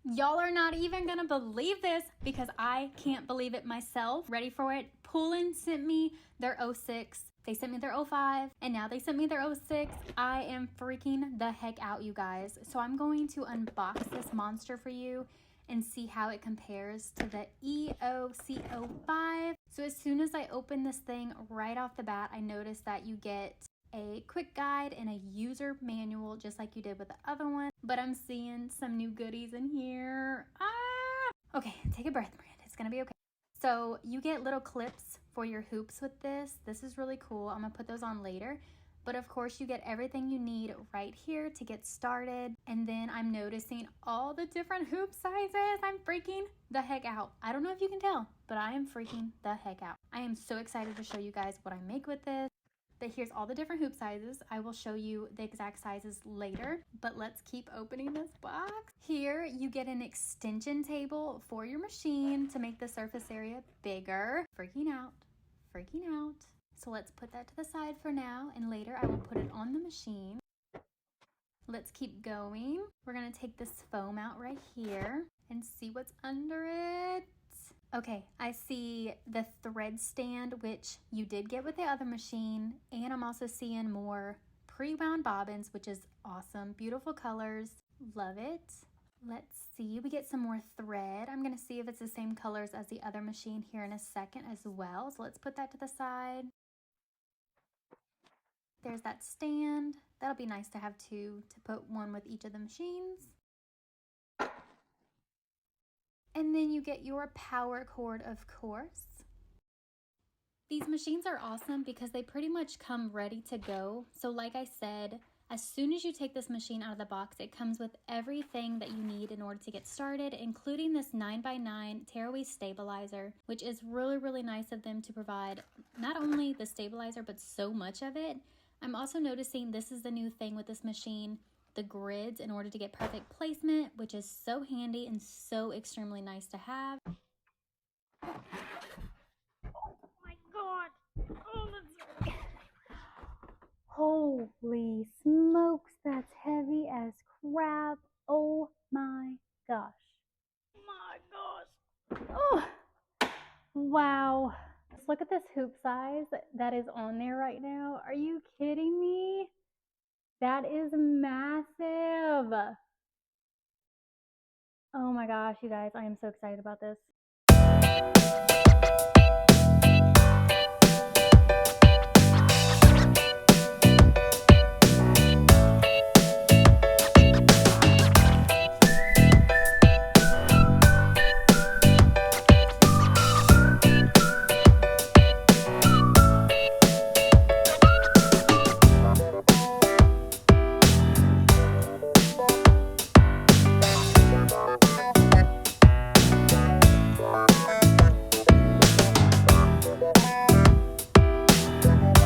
Y'all are not even gonna believe this because I can't believe it myself. Ready for it? POOLIN sent me their 06. They sent me their 05, and now they sent me their 06. I am freaking the heck out, you guys. So I'm going to unbox this monster for you and see how it compares to the EOC05. So as soon as I open this thing right off the bat, I noticed that you get a quick guide and a user manual just like you did with the other one, but I'm seeing some new goodies in here. Okay, take a breath, Miranda. It's gonna be okay. So you get little clips for your hoops with this. This is really cool. I'm gonna put those on later. But of course you get everything you need right here to get started. And then I'm noticing all the different hoop sizes. I'm freaking the heck out. I don't know if you can tell, but I am freaking the heck out. I am so excited to show you guys what I make with this. But here's all the different hoop sizes. I will show you the exact sizes later, but let's keep opening this box. Here you get an extension table for your machine to make the surface area bigger. Freaking out, freaking out. So let's put that to the side for now, and later I will put it on the machine. Let's keep going. We're gonna take this foam out right here and see what's under it. Okay, I see the thread stand, which you did get with the other machine, and I'm also seeing more pre-wound bobbins, which is awesome. Beautiful colors, love it. Let's see, we get some more thread. I'm gonna see if it's the same colors as the other machine here in a second as well. So let's put that to the side. There's that stand. That'll be nice to have two, to put one with each of the machines. And then you get your power cord, of course. These machines are awesome because they pretty much come ready to go. So like I said, as soon as you take this machine out of the box, it comes with everything that you need in order to get started, including this 9x9 tearaway stabilizer, which is really, really nice of them to provide not only the stabilizer, but so much of it. I'm also noticing this is the new thing with this machine, the grids in order to get perfect placement, which is so handy and so extremely nice to have. Oh my god! Oh, that's... Holy smokes, that's heavy as crap. Oh my gosh. My gosh. Oh, wow. Just look at this hoop size that is on there right now. Are you kidding me? That is massive. Oh my gosh, you guys, I am so excited about this.